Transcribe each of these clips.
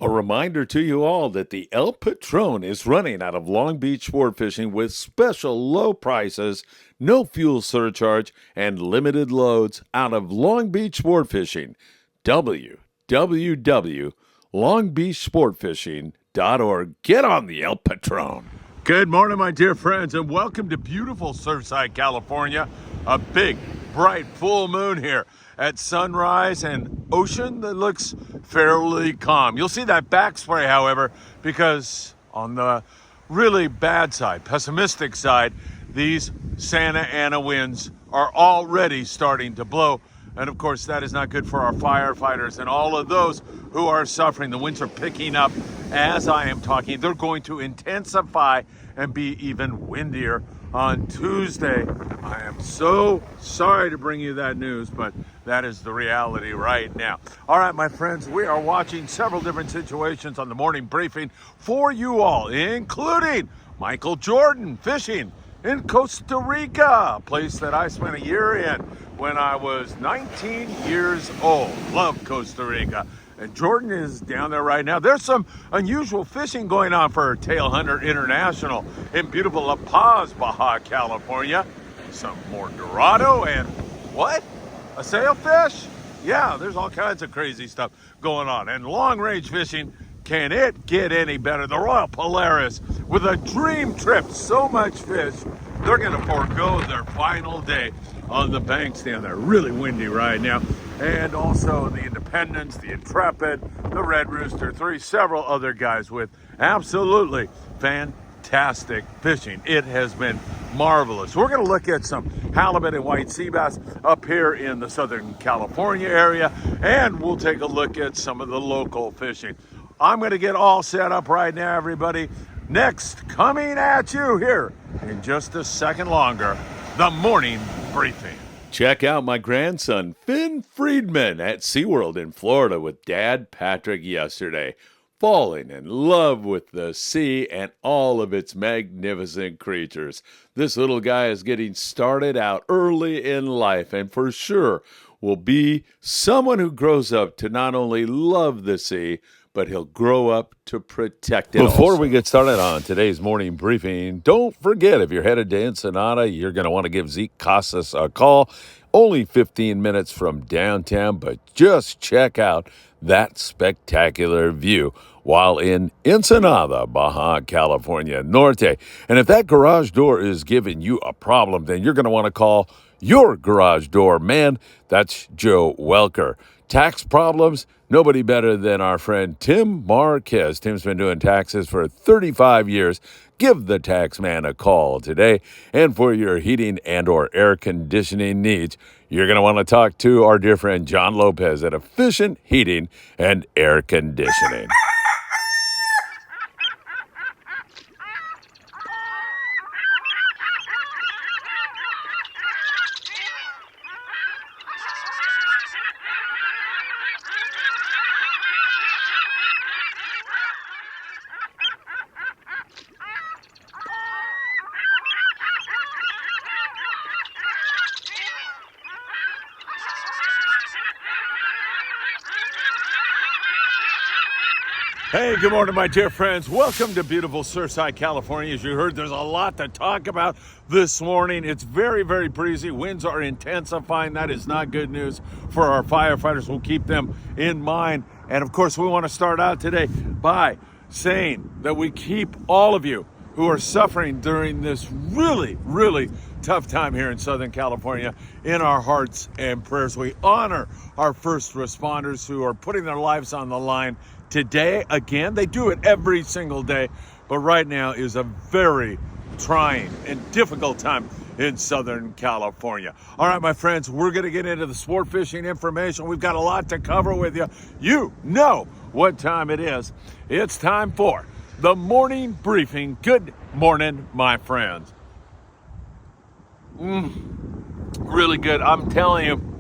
A reminder to you all that the El Patron is running out of Long Beach sport fishing with special low prices, no fuel surcharge, and limited loads out of Long Beach sport fishing. www.longbeachsportfishing.org. Get on the El Patron. Good morning, my dear friends, and welcome to beautiful Surfside, California. A big, bright, full moon here at sunrise and ocean that looks fairly calm. You'll see that back spray, however, because on the really bad side, pessimistic side, these Santa Ana winds are already starting to blow. And of course, that is not good for our firefighters and all of those who are suffering. The winds are picking up as I am talking. They're going to intensify and be even windier on Tuesday. I am so sorry to bring you that news, but that is the reality right now. All right, my friends, we are watching several different situations on the morning briefing for you all, including Michael Jordan fishing in Costa Rica, a place that I spent a year in when I was 19 years old. Love Costa Rica. And Jordan is down there right now. There's some unusual fishing going on for Tail Hunter International in beautiful La Paz, Baja California. Some more Dorado and what? A sailfish? Yeah, there's all kinds of crazy stuff going on. And long-range fishing, can it get any better? The Royal Polaris with a dream trip, so much fish, they're going to forego their final day on the banks down there. Really windy right now. And also the Independence, the Intrepid, the Red Rooster, several other guys with absolutely fantastic fishing. It has been marvelous. We're going to look at some halibut and white sea bass up here in the Southern California area, and we'll take a look at some of the local fishing. I'm going to get all set up right now, everybody. Next, coming at you here in just a second longer, the morning briefing. Check out my grandson, Phil Friedman, at SeaWorld in Florida with Dad Patrick yesterday, falling in love with the sea and all of its magnificent creatures. This little guy is getting started out early in life and for sure will be someone who grows up to not only love the sea, but he'll grow up to protect it. Before we get started on today's morning briefing, don't forget, if you're headed to Ensenada, you're going to want to give Zeke Casas a call. Only 15 minutes from downtown, but just check out that spectacular view while in Ensenada, Baja California Norte. And if that garage door is giving you a problem, then you're going to want to call your garage door man. That's Joe Welker. Tax problems? Nobody better than our friend Tim Marquez. Tim's been doing taxes for 35 years. Give the tax man a call today. And for your heating and or air conditioning needs, you're going to want to talk to our dear friend John Lopez at Efficient Heating and Air Conditioning. Hey, good morning, my dear friends. Welcome to beautiful Surfside, California. As you heard, there's a lot to talk about this morning. It's very, very breezy. Winds are intensifying. That is not good news for our firefighters. We'll keep them in mind. And of course, we want to start out today by saying that we keep all of you who are suffering during this really, really tough time here in Southern California in our hearts and prayers. We honor our first responders who are putting their lives on the line today. Again, they do it every single day, but right now is a very trying and difficult time in Southern California. All right, my friends, we're going to get into the sport fishing information. We've got a lot to cover with you. You know what time it is. It's time for the morning briefing. Good morning, my friends. Really good. I'm telling you,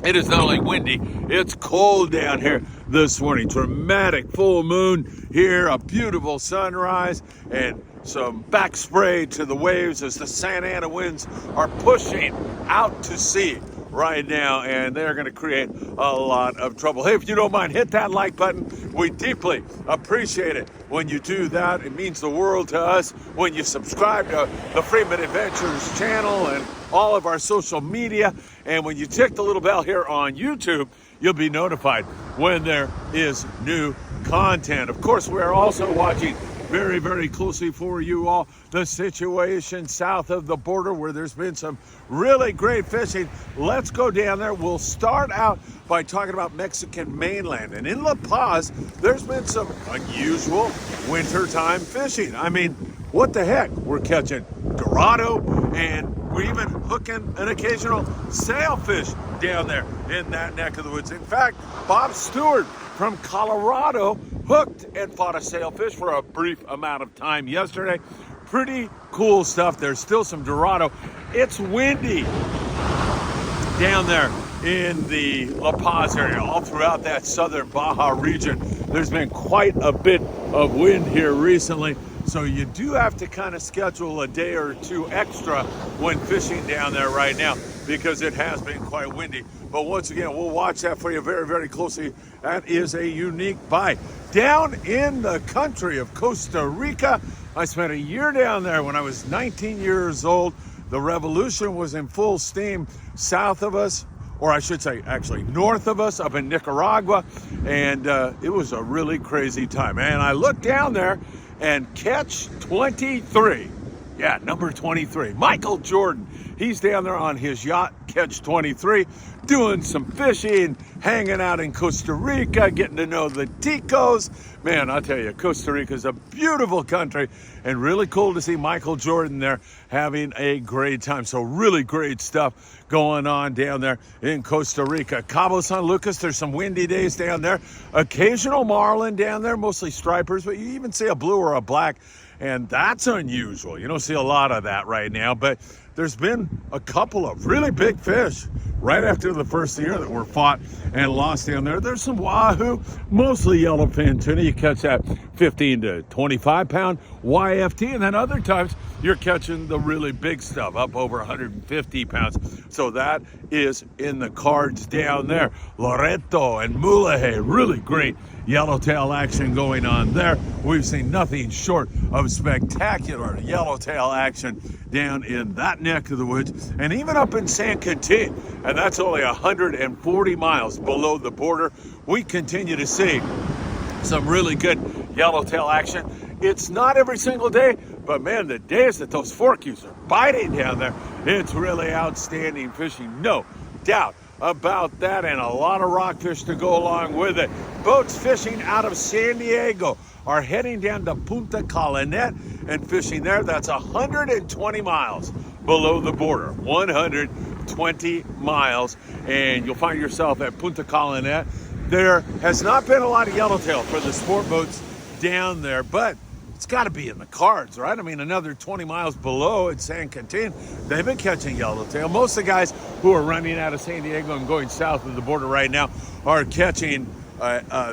it is not only windy, it's cold down here this morning. Dramatic full moon here, a beautiful sunrise, and some back spray to the waves as the Santa Ana winds are pushing out to sea right now, and they're going to create a lot of trouble. Hey, if you don't mind, hit that like button. We deeply appreciate it when you do that. It means the world to us when you subscribe to the Friedman Adventures channel and all of our social media. And when you tick the little bell here on YouTube, you'll be notified when there is new content. Of course, we're also watching very, very closely for you all the situation south of the border where there's been some really great fishing. Let's go down there. We'll start out by talking about Mexican mainland. And in La Paz, there's been some unusual wintertime fishing. I mean, what the heck? We're catching Dorado, and we're even hooking an occasional sailfish down there in that neck of the woods. In fact, Bob Stewart from Colorado hooked and fought a sailfish for a brief amount of time yesterday. Pretty cool stuff. There's still some Dorado. It's windy down there in the La Paz area, all throughout that southern Baja region. There's been quite a bit of wind here recently, so you do have to kind of schedule a day or two extra when fishing down there right now, because it has been quite windy. But once again, we'll watch that for you very, very closely. That is a unique bite. Down in the country of Costa Rica, I spent a year down there when I was 19 years old. The revolution was in full steam south of us, or I should say actually north of us, up in Nicaragua. And it was a really crazy time. And I looked down there and catch 23. Yeah, number 23, Michael Jordan. He's down there on his yacht, Catch 23, doing some fishing, hanging out in Costa Rica, getting to know the ticos. Man, I'll tell you, Costa Rica is a beautiful country, and really cool to see Michael Jordan there having a great time. So really great stuff going on down there in Costa Rica. Cabo San Lucas, there's some windy days down there. Occasional marlin down there, mostly stripers, but you even see a blue or a black. And that's unusual. You don't see a lot of that right now, but there's been a couple of really big fish right after the first year that were fought and lost down there. There's some wahoo, mostly yellowfin tuna. You catch that 15 to 25 pound YFT, and then other times you're catching the really big stuff up over 150 pounds. So that is in the cards down there. Loreto and Mulahe, really great yellowtail action going on there. We've seen nothing short of spectacular yellowtail action down in that neck of the woods, and even up in San Quintin, and that's only 140 miles below the border. We continue to see some really good yellowtail action. It's not every single day, but man, the days that those forkies are biting down there, it's really outstanding fishing, no doubt about that, and a lot of rockfish to go along with it. Boats fishing out of San Diego are heading down to Punta Calinet and fishing there. That's 120 miles below the border, 120 miles, and you'll find yourself at Punta Calinet. There has not been a lot of yellowtail for the sport boats down there, but it's got to be in the cards, right? I mean, another 20 miles below at San Quintin, they've been catching yellowtail. Most of the guys who are running out of San Diego and going south of the border right now are catching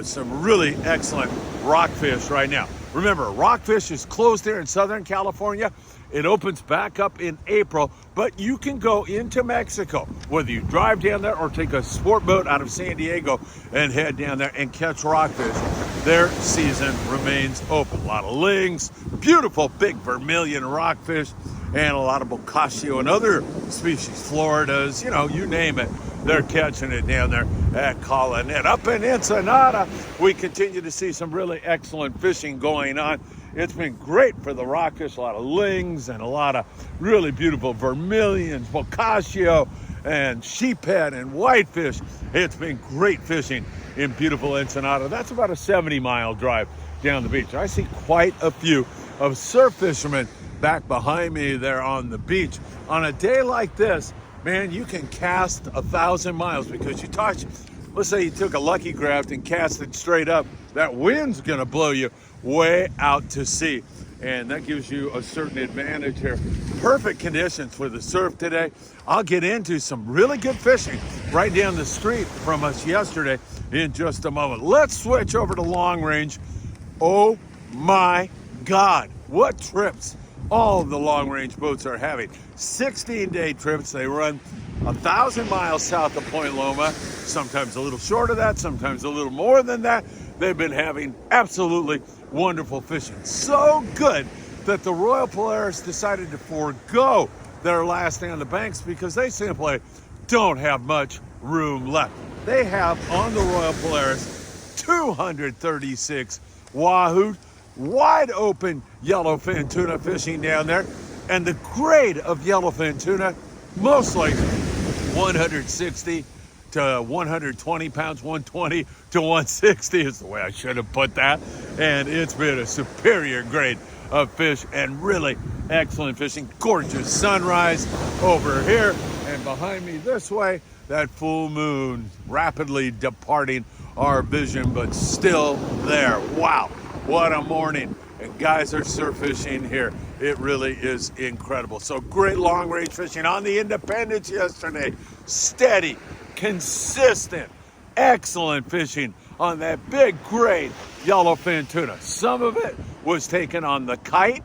some really excellent rockfish right now. Remember, rockfish is closed there in Southern California. It opens back up in April, but you can go into Mexico, whether you drive down there or take a sport boat out of San Diego and head down there and catch rockfish. Their season remains open. A lot of lings, beautiful big vermilion rockfish, and a lot of bocaccio and other species, Floridas, you know, you name it. They're catching it down there at Calinet. Up in Ensenada, we continue to see some really excellent fishing going on. It's been great for the rockfish, a lot of lings and a lot of really beautiful vermilions, bocaccio, and sheephead and whitefish. It's been great fishing in beautiful Ensenada. That's about a 70-mile drive down the beach. I see quite a few of surf fishermen back behind me there on the beach. On a day like this, man, you can cast 1,000 miles because you touch, let's say you took a lucky graft and cast it straight up, that wind's gonna blow you way out to sea. And that gives you a certain advantage here. Perfect conditions for the surf today. I'll get into some really good fishing right down the street from us yesterday in just a moment. Let's switch over to long range. Oh my God, what trips all of the long range boats are having. 16-day trips. They run 1,000 miles south of Point Loma, sometimes a little short of that, sometimes a little more than that. They've been having absolutely wonderful fishing. So good that the Royal Polaris decided to forego their last day on the banks because they simply don't have much room left. They have on the Royal Polaris 236 wahoo, wide open yellowfin tuna fishing down there, and the grade of yellowfin tuna mostly 160 to 120 pounds, 120 to 160 is the way I should have put that. And it's been a superior grade of fish and really excellent fishing. Gorgeous sunrise over here, and behind me this way, that full moon rapidly departing our vision, but still there. Wow, what a morning. And guys are surf fishing here. It really is incredible. So great long range fishing on the Independence yesterday. Steady, consistent, excellent fishing on that big, great yellowfin tuna. Some of it was taken on the kite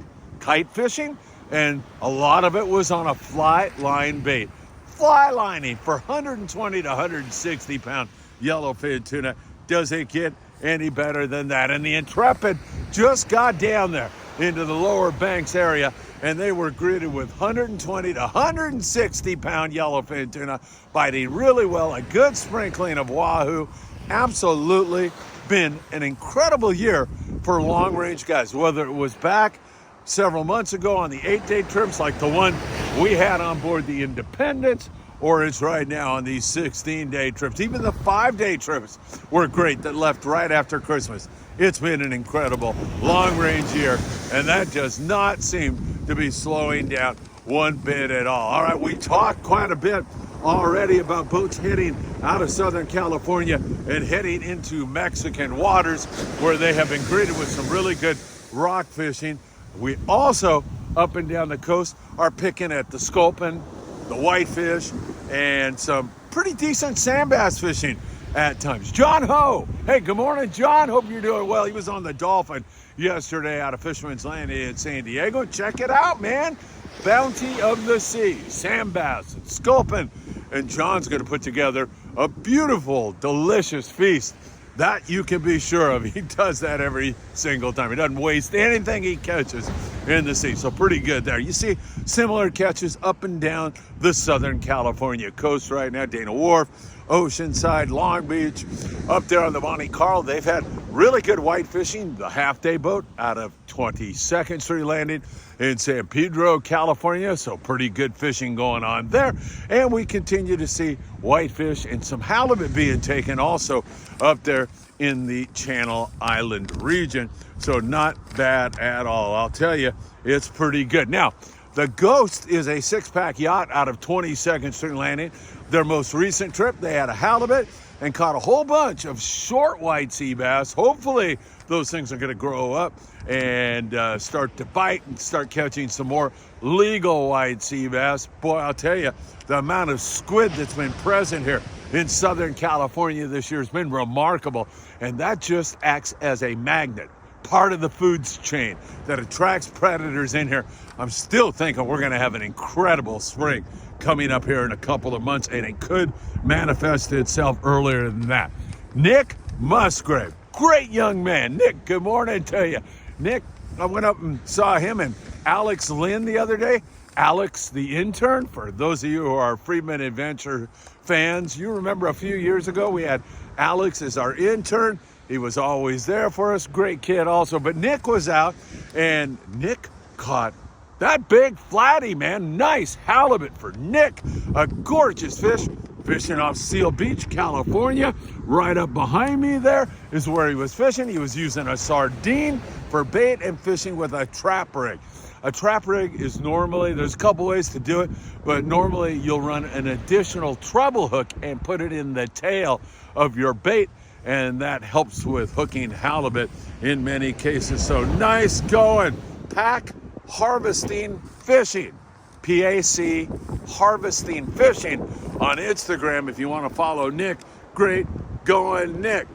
fishing, and a lot of it was on a fly line bait. Fly lining for 120 to 160 pound yellowfin tuna. Does it get any better than that? And the Intrepid just got down there into the lower banks area, and they were greeted with 120 to 160 pound yellowfin tuna, biting really well, a good sprinkling of wahoo. Absolutely been an incredible year for long range guys, whether it was back several months ago on the 8-day trips like the one we had on board the Independence, or it's right now on these 16-day trips. Even the 5-day trips were great that left right after Christmas. It's been an incredible long-range year, and that does not seem to be slowing down one bit at all. All right, we talked quite a bit already about boats heading out of Southern California and heading into Mexican waters, where they have been greeted with some really good rock fishing. We also, up and down the coast, are picking at the sculpin, the whitefish, and some pretty decent sand bass fishing at times. John Ho, hey, good morning, John. Hope you're doing well. He was on the Dolphin yesterday out of Fisherman's Landing in San Diego. Check it out, man. Bounty of the sea, sand bass and sculpin. And John's going to put together a beautiful, delicious feast. That you can be sure of. He does that every single time. He doesn't waste anything he catches in the sea. So pretty good there. You see similar catches up and down the Southern California coast right now. Dana Wharf, Oceanside, Long Beach, up there on the Monte Carlo. They've had really good white fishing. The half-day boat out of 22nd Street Landing in San Pedro, California. So pretty good fishing going on there. And we continue to see whitefish and some halibut being taken also up there in the Channel Island region. So not bad at all. I'll tell you, it's pretty good. Now, the Ghost is a 6-pack yacht out of 22nd Street Landing. Their most recent trip, they had a halibut and caught a whole bunch of short white sea bass. Hopefully those things are going to grow up and start to bite and start catching some more legal white sea bass. Boy, I'll tell you, the amount of squid that's been present here in Southern California this year has been remarkable, and that just acts as a magnet, part of the foods chain that attracts predators in here. I'm still thinking we're going to have an incredible spring coming up here in a couple of months, and it could manifest itself earlier than that. Nick Musgrave, great young man. Nick, good morning to you. Nick, I went up and saw him and Alex Lynn the other day. Alex, the intern, for those of you who are Friedman Adventure fans, you remember a few years ago we had Alex as our intern. He was always there for us, great kid also. But Nick was out, and Nick caught that big flatty, man. Nice halibut for Nick. A gorgeous fish, fishing off Seal Beach, California. Right up behind me there is where he was fishing. He was using a sardine for bait and fishing with a trap rig. A trap rig is normally, there's a couple ways to do it, but normally you'll run an additional treble hook and put it in the tail of your bait, and that helps with hooking halibut in many cases. So nice going. Pack Harvesting Fishing, PAC Harvesting Fishing on Instagram if you want to follow Nick. Great going, Nick.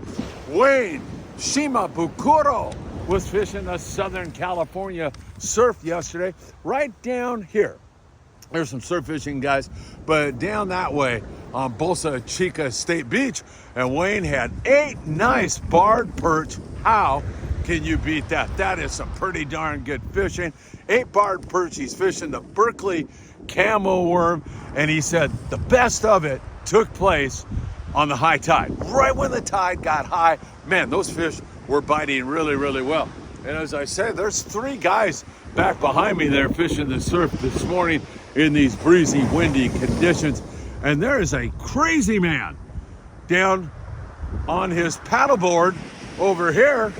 Wayne Shimabukuro was fishing the Southern California surf yesterday, right down here There's some surf fishing guys, but down that way on Costa Rica State Beach, and Wayne had 8 nice barred perch. How can you beat that? That is some pretty darn good fishing. 8 barred perch. He's fishing the Berkeley camo worm, and he said the best of it took place on the high tide. Right when the tide got high, man, those fish were biting really, really well. And as I said, there's 3 guys back behind me there fishing the surf this morning in these breezy, windy conditions. And there is a crazy man down on his paddleboard over here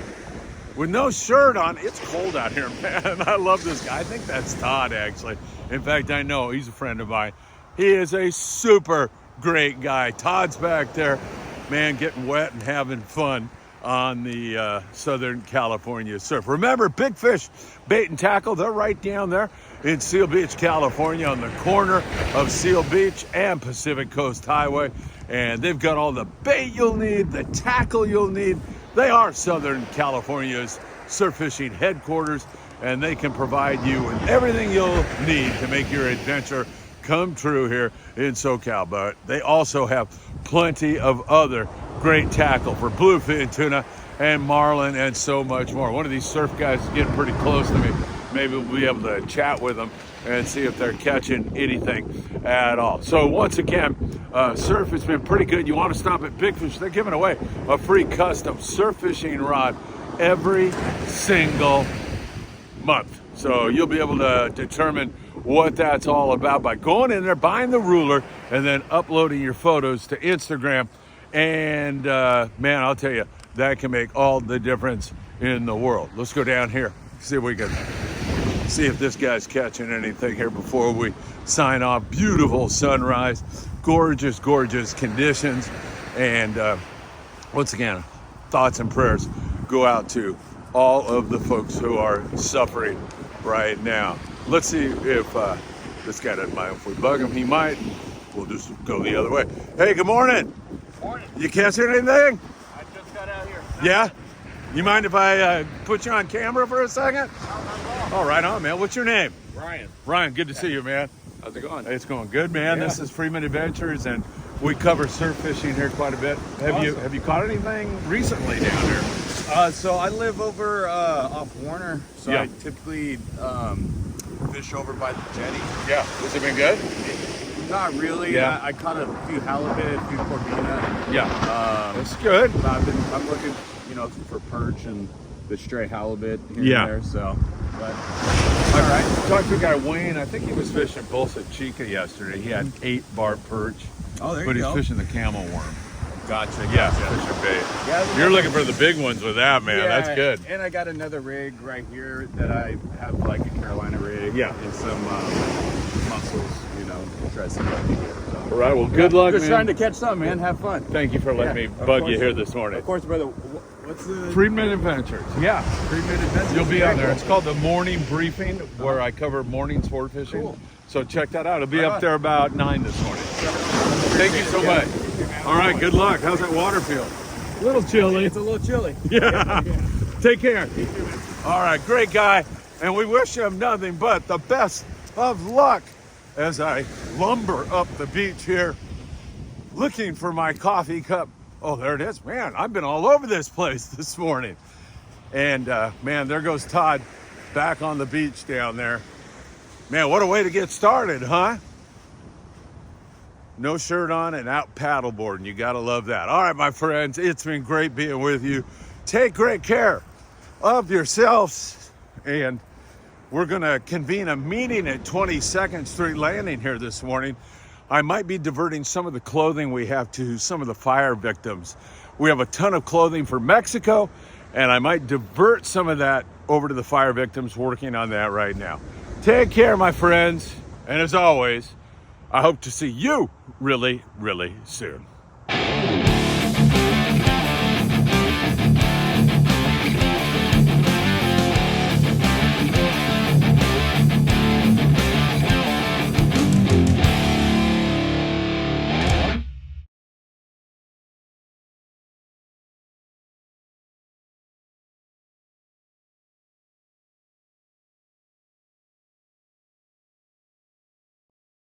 with no shirt on. It's cold out here, man. I love this guy. I think that's Todd, actually. In fact, I know he's a friend of mine. He is a super great guy. Todd's back there, man, getting wet and having fun on the Southern California surf. Remember, Big Fish Bait and Tackle, they're right down there in Seal Beach, California, on the corner of Seal Beach and Pacific Coast Highway. And they've got all the bait you'll need, the tackle you'll need. They are Southern California's surf fishing headquarters, and they can provide you with everything you'll need to make your adventure come true here in SoCal. But they also have plenty of other great tackle for bluefin tuna and marlin and so much more. One of these surf guys is getting pretty close to me. Maybe we'll be able to chat with them and see if they're catching anything at all. So once again, surf has been pretty good. You want to stop at Big Fish, they're giving away a free custom surf fishing rod every single month. So you'll be able to determine what that's all about by going in there, buying the ruler, and then uploading your photos to Instagram. And man, I'll tell you, that can make all the difference in the world. Let's go down here, see if we can see if this guy's catching anything here before we sign off. Beautiful sunrise, gorgeous, gorgeous conditions. And once again, thoughts and prayers go out to all of the folks who are suffering right now. Let's see if this guy doesn't mind if we bug him. He might. We'll just go the other way. Hey, good morning. Morning. You catching anything? I just got out here. Yeah? You mind if I put you on camera for a second? All right on, man. What's your name? Ryan. Ryan, good to see you, man. How's it going? It's going good, man. Yeah. This is Friedman Adventures, and we cover surf fishing here quite a bit. Have you caught anything recently down here? So I live over off Warner, so Yeah. I typically fish over by the jetty. Yeah. Has it been good? Not really. Yeah. I caught a few halibut, a few corvina. Yeah. That's good. I'm looking, for perch and the stray halibut here Yeah. and there. So, but All right. Talked to a guy, Wayne. I think he was fishing Costa Rica yesterday. He had 8 bar perch. Oh, there but you he's go. fishing the camel worm. Gotcha. Yeah, gotcha. fishing bait. Yeah, You're looking for the big ones with that, man. Yeah, That's good. And I got another rig right here that I have, like a Carolina rig. Yeah. And some mussels, try to see what I can get. So. All right. Well, good luck, Just man. trying to catch something, man. Have fun. Thank you for letting me Of bug course. you here this morning. Of course, brother. What's the Friedman Adventures. Yeah. Friedman Adventures? You'll be Very on there. cool. It's called the Morning Briefing, where I cover morning sport fishing. Cool. So check that out. It'll be Right up on. there about 9 this morning. Thank you so much. All right. Good luck. How's that water feel? A little chilly. It's a little chilly. Yeah. Take care. All right. Great guy. And we wish him nothing but the best of luck as I lumber up the beach here looking for my coffee cup. Oh, there it is. Man, I've been all over this place this morning. And man, there goes Todd back on the beach down there. Man, what a way to get started, huh? No shirt on and out paddleboarding. You gotta love that. All right, my friends, it's been great being with you. Take great care of yourselves. And we're gonna convene a meeting at 22nd Street Landing here this morning. I might be diverting some of the clothing we have to some of the fire victims. We have a ton of clothing for Mexico, and I might divert some of that over to the fire victims, working on that right now. Take care, my friends. And as always, I hope to see you really, really soon.